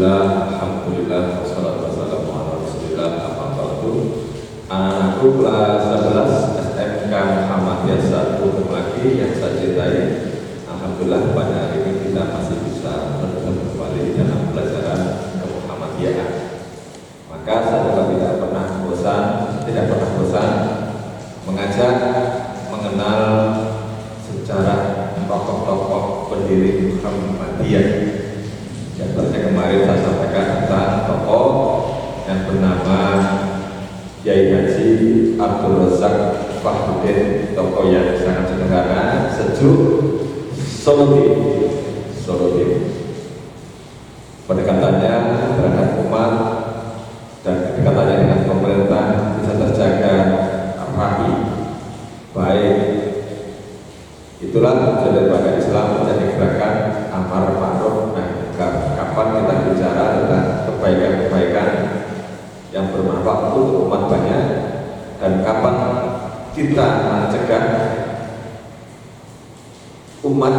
Bismillah, Alhamdulillah, wassalatu wassalamu ala Rasulillah, amma ba'du. Anakku kelas 11 SMK Muhammadiyah 1 ketemu lagi yang saya cintai. Alhamdulillah pada hari ini kita masih bisa bertemu kembali dalam pelajaran kemuhammadiyahan. Maka saya juga tidak pernah bosan mengajak mengenal sejarah tokoh-tokoh pendiri Muhammadiyah. Contohnya kemarin saya sampaikan tentang tokoh yang bernama Kiai Haji Abdul Razak Fahrudin, tokoh yang sangat sederhana, sejuk, solutif. Pendekatannya terhadap umat dan kedekatannya dengan pemerintah bisa terjaga rapi, baik. Itulah tujuan daripada Islam menjadi gerakan amar ma'ruf nahi munkar. Kapan kita bicara tentang kebaikan-kebaikan yang bermanfaat untuk umat banyak, dan kapan kita mencegah umat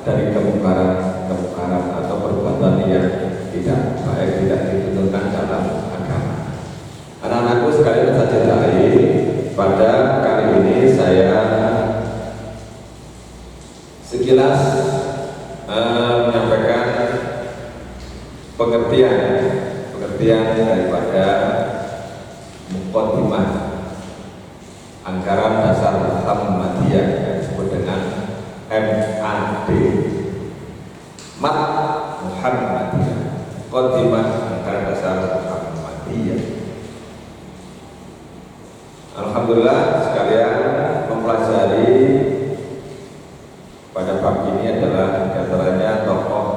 dari kemungkaran atau perbuatan yang tidak baik, tidak dituntunkan dalam agama. Anak-anakku sekalian saya cintai, pada kali ini saya sekilas menyampaikan pengertian daripada muqaddimah anggaran dasar Muhammadiyah yang disebut dengan MAD, Mat Muhammadiyah, muqaddimah anggaran dasar Muhammadiyah. Alhamdulillah sekalian, mempelajari pada bab ini adalah diantaranya tokoh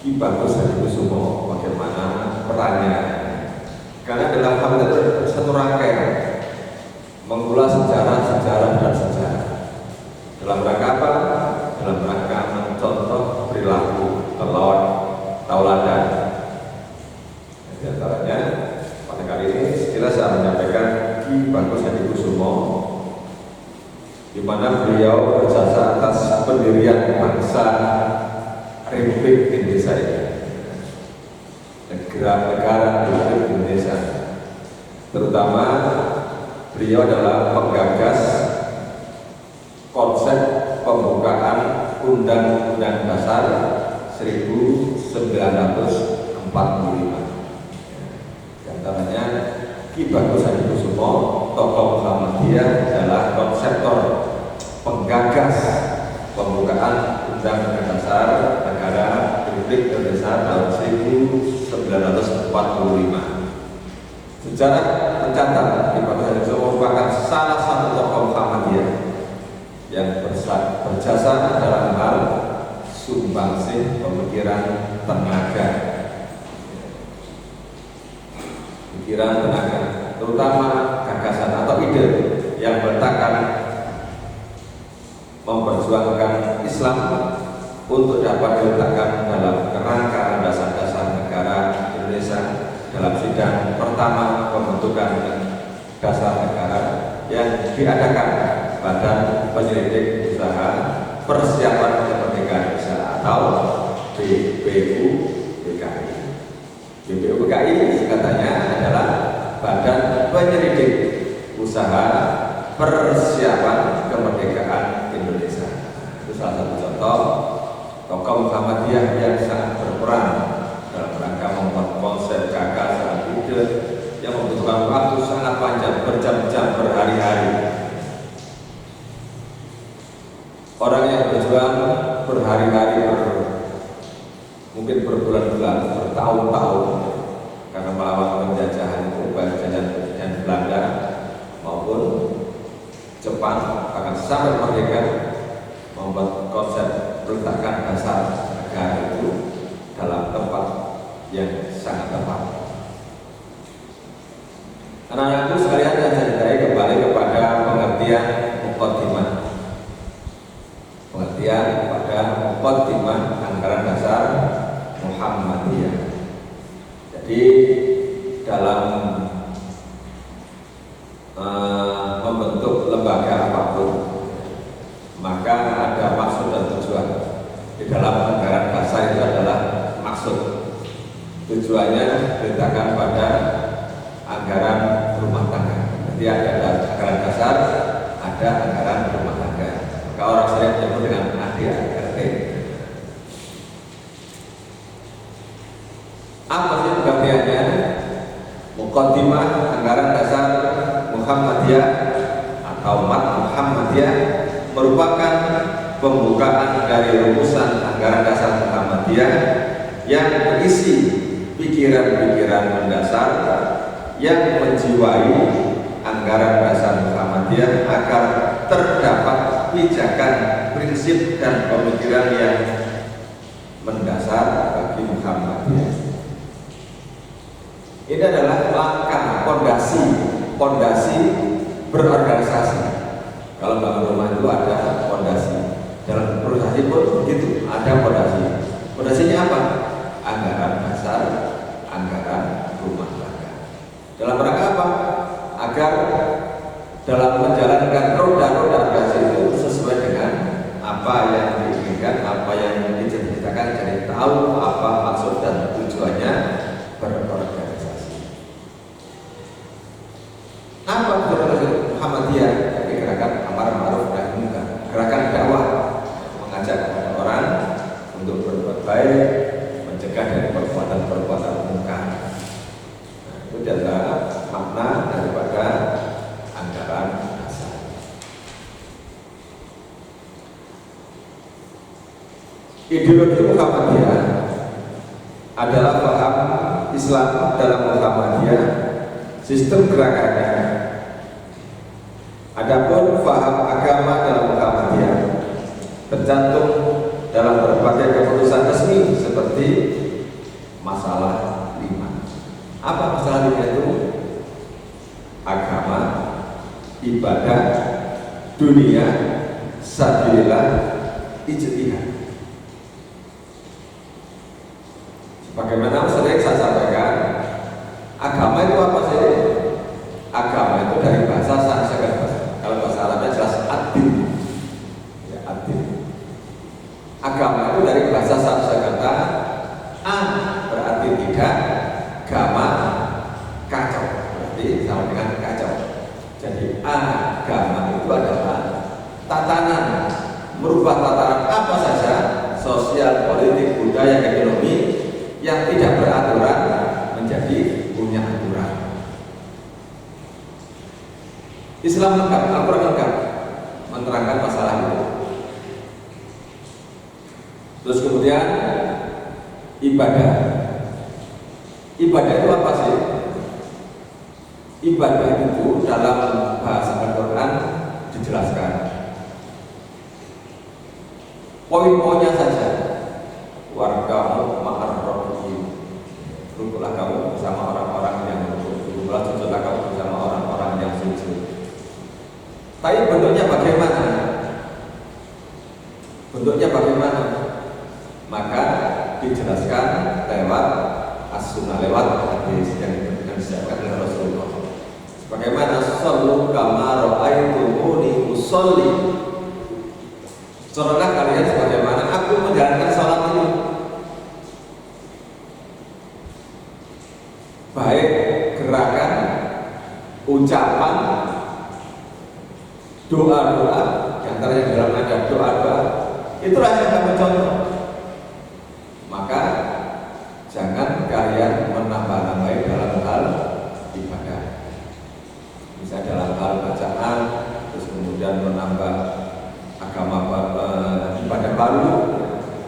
Ki Bagus Hadikusumo, bagaimana perannya, karena dalam hal itu satu rangkaian mengulas sejarah. Dalam rangka apa? Dalam rangka mencontoh perilaku tauladan. Di antaranya pada kali ini sekilas saya menyampaikan Ki Bagus Hadikusumo, di mana beliau berjasa atas pendirian bangsa Republik Indonesia ini, negara Republik Indonesia. Terutama beliau adalah penggagas konsep pembukaan Undang-Undang Dasar 1945. Di antaranya Ki Bagus Hadikusumo, tokoh Muhammadiyah, adalah konseptor penggagas pembukaan Undang-Undang Dasar Negara Republik Indonesia tahun 1945. Sejarah mencatat Ki Bagus Hadikusumo merupakan salah satu tokoh Muhammadiyah yang berjasa dalam hal sumbangsih pemikiran tenaga, terutama gagasan atau ide yang meletakkan memperjuangkan Islam untuk dapat diletakkan dalam kerangka dasar-dasar negara Indonesia dalam sidang pertama pembentukan dasar negara yang diadakan Badan Penyelidik Usaha Persiapan Kemerdekaan Indonesia atau BPUPKI. BPUPKI singkatannya adalah Badan Penyelidik Usaha Persiapan Kemerdekaan Indonesia. Itu salah satu contoh tokoh Muhammadiyah yang sangat berperan dalam rangka membuat konsep gagasan ide yang membutuhkan waktu sangat panjang, berjam-jam, berhari-hari. Orang yang berjuang berhari-hari, mungkin berbulan-bulan, bertahun-tahun, karena melawan penjajahan Belanda maupun Jepang, akan sampai merdeka, membuat konsep meletakkan dasar negara itu dalam tempat yang sangat tepat. Anak-anakku sekalian yang saya cintai, kembali kepada pengertian muqaddimah. Muqaddimah anggaran dasar Muhammadiyah. Jadi dalam membentuk lembaga apapun, maka ada maksud dan tujuan. Di dalam anggaran dasar itu adalah maksud. tujuannya diletakkan pada anggaran rumah tangga. Jadi ada anggaran dasar, ada anggaran rumah tangga. Maka orang sering menyebut dengan ADART. Apa sih pengertiannya? Muqaddimah anggaran dasar Muhammadiyah atau MAT Muhammadiyah merupakan pembukaan dari rumusan anggaran dasar Muhammadiyah yang berisi pikiran-pikiran mendasar yang menjiwai anggaran dasar Muhammadiyah agar terdapat pijakan, prinsip dan pemikiran yang mendasar bagi Muhammadiyah. Ini adalah langkah pondasi berorganisasi. Kalau bangun rumah itu ada pondasi. Dalam organisasi pun begitu, ada pondasi. Pondasinya apa? Anggaran dasar, anggaran rumah tangga. Dalam rangka apa? Agar dalam menjalankan roda-roda organisasi itu sesuai dengan apa yang diinginkan, apa yang dicita-citakan, jadi tahu apa maksud dan tujuannya berorganisasi. Apa organisasi Muhammadiyah? Jadi gerakan amar ma'ruf nahi munkar, gerakan dakwah, mengajak kepada orang untuk berbuat baik, mencegah dari perbuatan-perbuatan munkar. Nah, itu adalah makna daripada anggaran dasar. Ideologi Muhammadiyah adalah paham Islam dalam Muhammadiyah, sistem gerakannya. Adapun paham agama dalam Muhammadiyah tercantum dalam berbagai keputusan resmi seperti masalah 5. Apa masalah 5 itu? Agama, ibadah, dunia, sabilillah, ijtihad. Sebagaimana sering saya sampaikan, agama itu apa sih? Agama itu dari bahasa Sanskerta. Kalau bahasa Arabnya jelas ad-din. Ya, ad-din. Agama itu dari bahasa Sanskerta. A berarti tidak, gama kacau, berarti sama dengan kacau. Jadi agama itu adalah tatanan, merubah tatanan apa saja, sosial, politik, budaya, ekonomi yang tidak beraturan menjadi punya aturan. Islam lengkap, Al-Quran lengkap menerangkan masalah itu. Terus kemudian ibadah. Ibadah itu apa sih? Ibadah itu dalam bahasa Al-Quran dijelaskan. Poin-poinnya saja. Wargamu ma'ar-rohim. Rukulah kamu bersama orang-orang yang rukuk. Rukulah sujudlah kamu bersama orang-orang yang sujud. Tapi bentuknya bagaimana? Bentuknya bagaimana? Maka dijelaskan lewat as-sunnah, lewat hadis yang disiapkan oleh Rasulullah. Bagaimana shollu kama ra'aitumuni usolli. Sholatlah kalian sebagaimana aku menjalankan sholat ini. Baik gerakan, ucapan, doa-doa, yang antaranya dalam ada doa-doa, itulah yang kami contoh. Maka jangan kalian menambah-nambahi dalam hal ibadah. Misalnya dalam hal bacaan, terus kemudian menambah agama ibadah baru,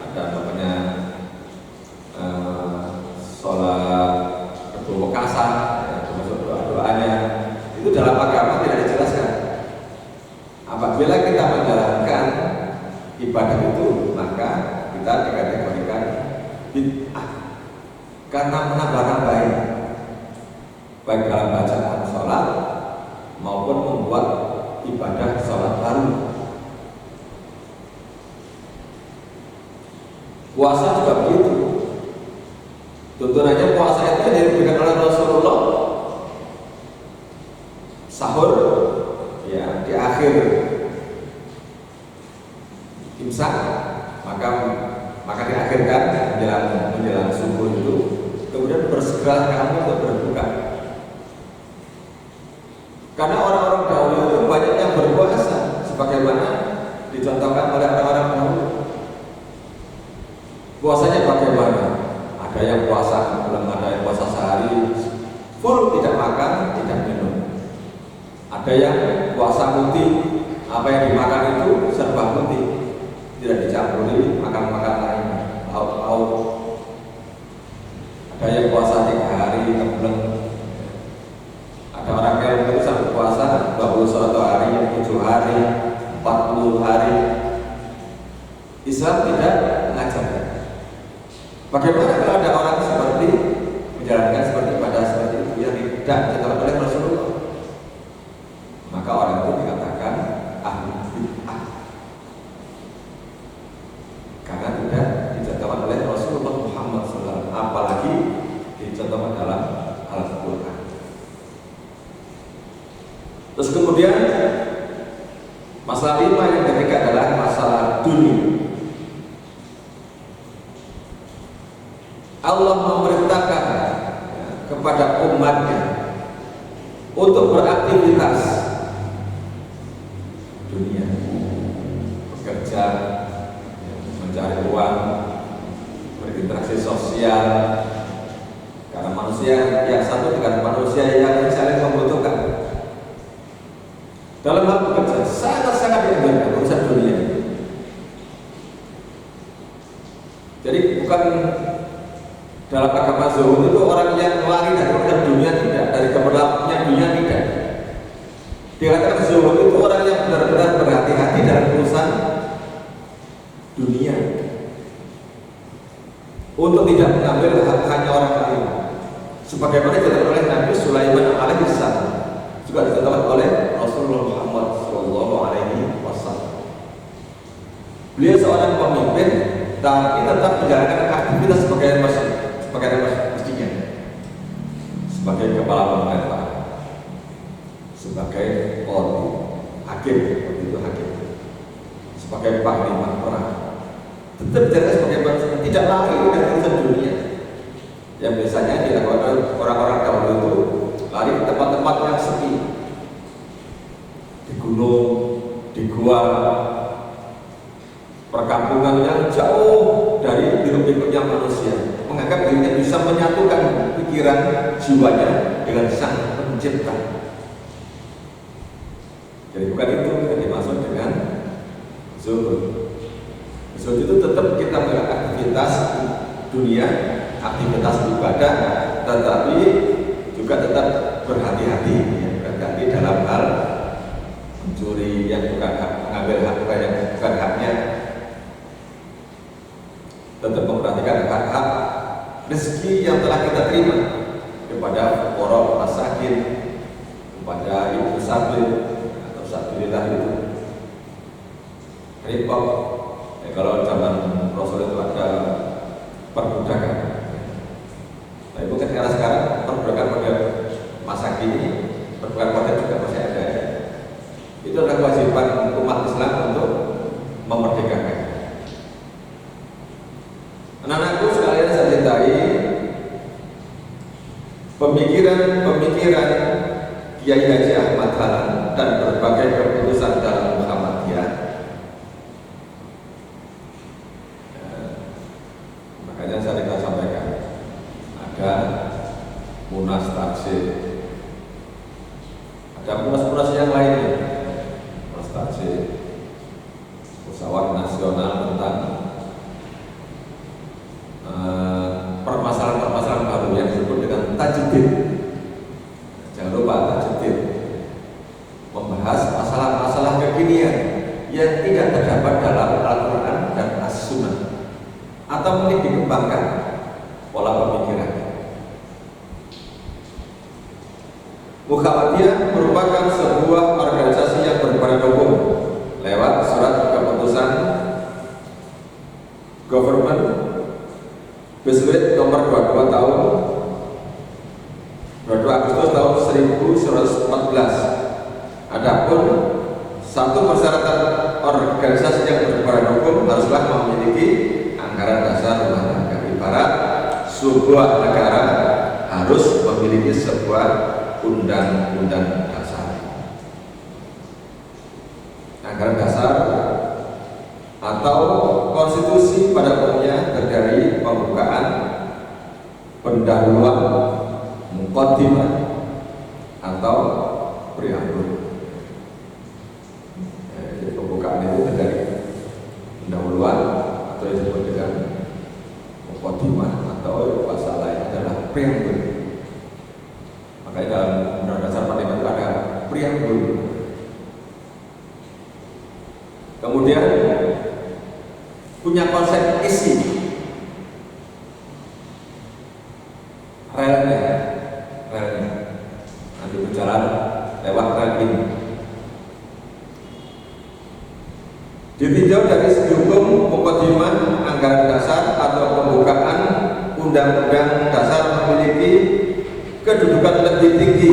ada namanya sholat berbuka termasuk doa-doanya. Itu dalam agama tidak dijelaskan. Apabila kita menjalankan ibadah itu, maka kita dikategorikan bid'ah karena menambah-nambahi baik dalam bacaan sholat maupun membuat ibadah sholat baru. Puasa juga begitu. Tuntunannya puasa itu diberikan oleh Rasulullah. Sahur ya di akhir imsak, maka diakhirkan menjelang subuh itu kemudian bersegeralah kamu untuk berbuka. Karena orang-orang dahulu itu banyak yang berpuasa, sebagaimana dicontohkan oleh orang-orang dahulu. Puasanya bagaimana? Ada yang puasa belum, ada yang puasa sehari full tidak makan, tidak minum. Ada yang puasa putih, apa yang dimakan itu serba putih, tidak dicampuri makan-makan lain, lauk-lauk. Ada yang puasa 3 hari kemudian ada orang yang itu sampai puasa 21 hari, 7 hari, 40 hari. Islam tidak mengajarkan. Bagaimana kalau ada orang seperti menjalankan seperti ibadah seperti itu yang tidak dicontohkan oleh Rasulullah? Maka orang itu dikatakan ahli bid'ah karena tidak dicontohkan oleh Rasulullah Muhammad SAW, apalagi dicontohkan dalam Al-Quran. Terus kemudian masalah 5 yang ketiga adalah masalah dunia. Allah memerintahkan kepada umatnya untuk beraktivitas dunia, bekerja, mencari uang, berinteraksi sosial, karena manusia yang satu dengan manusia yang saling membutuhkan. Dalam hal bekerja sangat-sangat dianjurkan urusan dunia. Jadi bukan dalam agama zuhud itu orang yang lari dari urusan dunia, tidak, dari keberlakuannya dunia, tidak. Dikatakan zuhud itu orang yang benar-benar berhati-hati dalam urusan dunia, untuk tidak mengambil hak-haknya orang lain. Sebagaimana dicontohkan oleh Nabi Sulaiman alaihissalam, juga dicontohkan oleh Rasulullah Muhammad SAW. Beliau seorang pemimpin, tapi tetap menjalankan aktivitas sebagai mestinya, sebagai kepala pemerintah, sebagai hakim, waktu itu hakim, sebagai panglima perang, tetap jalan sebagai manusia, tidak lari dari urusan dunia. Yang biasanya dilakukan orang-orang dahulu itu lari ke tempat-tempat yang sepi, di gunung, di gua, perkampungan yang jauh dari hiruk-pikuknya manusia, menganggap dirinya bisa menyatukan pikiran jiwanya dengan Sang Pencipta. Jadi bukan itu yang dimaksud dengan zuhud. Zuhud itu tetap kita melakukan aktivitas dunia, aktivitas ibadah, tetapi juga tetap berhati-hati, ya, berhati-hati dalam hal mencuri yang bukan hak, mengambil hak yang bukan haknya, tetap memperhatikan hak-hak rezeki yang telah kita terima kepada para masakin, kepada ibu sabil atau sabilillah itu. Repot. Kalau zaman Rasul itu ada perbudakan. Tapi bukan sekarang perbudakan pada masakin ini, perbudakan pada juga masih ada. Itu adalah kewajiban umat Islam untuk memerdekakan. Anak-anakku sekalian saya cintai, pemikiran Kiai Haji Ahmad Dahlan dan berbagai keputusan dalam Muhammadiyah, makanya saya ingin sampaikan ada munas taksir, ada munas-munas yang lainnya, munas taksir, musyawarah nasional tentang permasalahan-permasalahan baru yang disebut dengan tajdid. Jangan lupa tajdid, membahas masalah-masalah kekinian yang tidak terdapat dalam Al-Quran dan As-Sunnah, atau mungkin dikembangkan pola pemikiran. Muhammadiyah merupakan sebuah organisasi yang berbadan hukum lewat surat keputusan Government Beswit nomor 22 tahun 22 Agustus tahun 1914. Adapun satu persyaratan organisasi yang berbadan hukum haruslah memiliki anggaran dasar rumah tangga. Ibarat sebuah negara harus memiliki sebuah undang-undang dasar. Anggaran dasar atau konstitusi pada umumnya terdiri pembukaan, pendahuluan, muqaddimah atau preambul. Jadi pembukaan itu terdiri pendahuluan atau yang disebut dengan muqaddimah atau bahasa lain adalah preambul. Makanya dalam undang dasar 45 itu ada preambul. Kemudian punya konsep isi, relnya nanti berjalan lewat rel ini. Ditinjau dari segi hukum, muqaddimah anggaran dasar atau pembukaan undang-undang dasar memiliki kedudukan lebih tinggi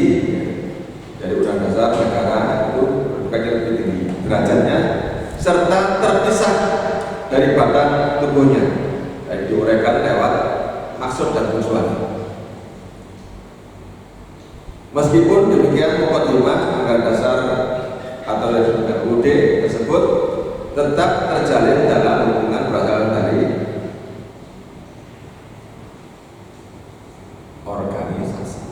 dari undang dasar negara, itu kedudukannya lebih tinggi derajatnya, serta terpisah dari batang tubuhnya, dan diuraikan lewat maksud dan tujuan. Meskipun demikian, muqaddimah anggaran dasar atau yang disebut UUD tersebut tetap terjalin dalam hubungan berasal dari organisasi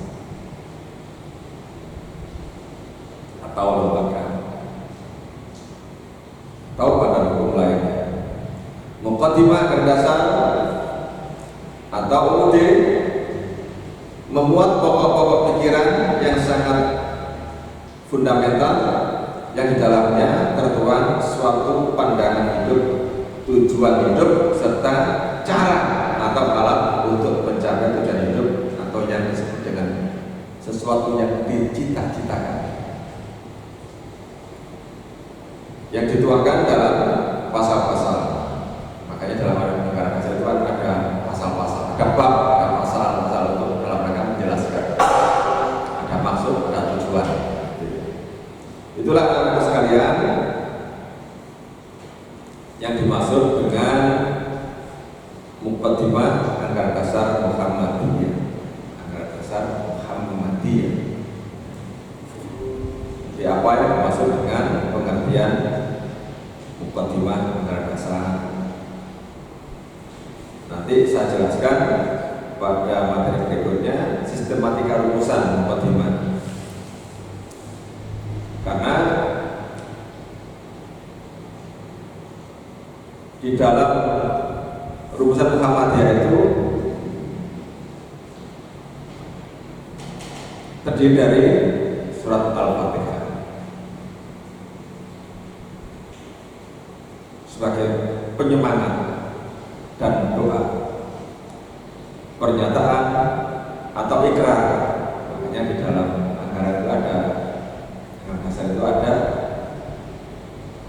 atau lembaga atau badan hukum lainnya. Muqaddimah anggaran dasar atau UUD memuat pokok-pokok pikiran yang sangat fundamental yang di dalamnya tertuang suatu pandangan hidup, tujuan hidup, serta cara atau alat untuk mencapai tujuan hidup atau yang disebut dengan sesuatu yang dicita-citakan, yang dituangkan dalam pasal-pasal. Makanya dalam anggaran dasar itu ada pasal-pasal, ada bab, ada pasal-pasal untuk dalam rangka menjelaskan, ada maksud, ada tujuan. Itulah anak-anak sekalian yang dimaksud dengan muqaddimah anggaran dasar Muhammadiyah. Anggaran dasar Muhammadiyah. Jadi apa yang dimaksud dengan pengertian muqaddimah anggaran dasar? Nanti saya jelaskan pada materi berikutnya sistematika rumusan muqaddimah. Karena di dalam rumusan Muhammadiyah itu terdiri dari surat Al-Fatihah sebagai penyemangat dan doa, pernyataan atau ikrar. Makanya di dalam anggaran itu ada, anggaran dasar itu ada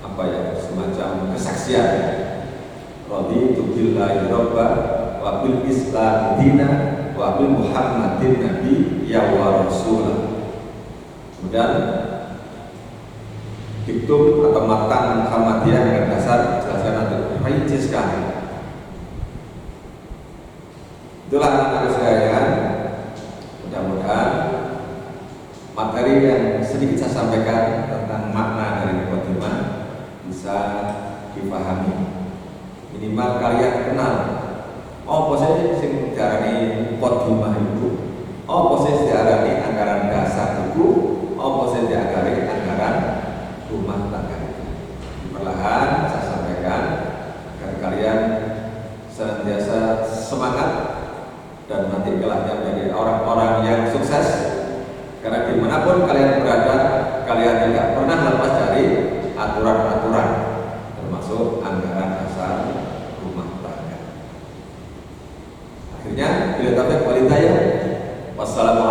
apa ya, semacam kesaksian. Raditu billahi robba wa bil islam dina wa bil muhammadin nabi ya wa rasulah. Kemudian diktum atau matan Muhammadiyah yang dasar jelaskan nanti rinci sekali. Itulah anak-anak sekalian, mudah-mudahan materi yang sedikit saya sampaikan tentang makna dari muqaddimah bisa dipahami. Minimal kalian kenal apa sih sing diarani muqaddimah itu, apa sih diarani anggaran dasar itu, apa sih diarani anggaran rumah tangga. Perlahan saya sampaikan agar kalian senantiasa semangat dan nanti kelaknya menjadi orang-orang yang sukses. Karena dimanapun kalian berada, kalian tidak pernah lepas dari aturan-aturan, termasuk anggaran dasar rumah tangga. Akhirnya, bila taufik wal hidayah. Wassalamualaikum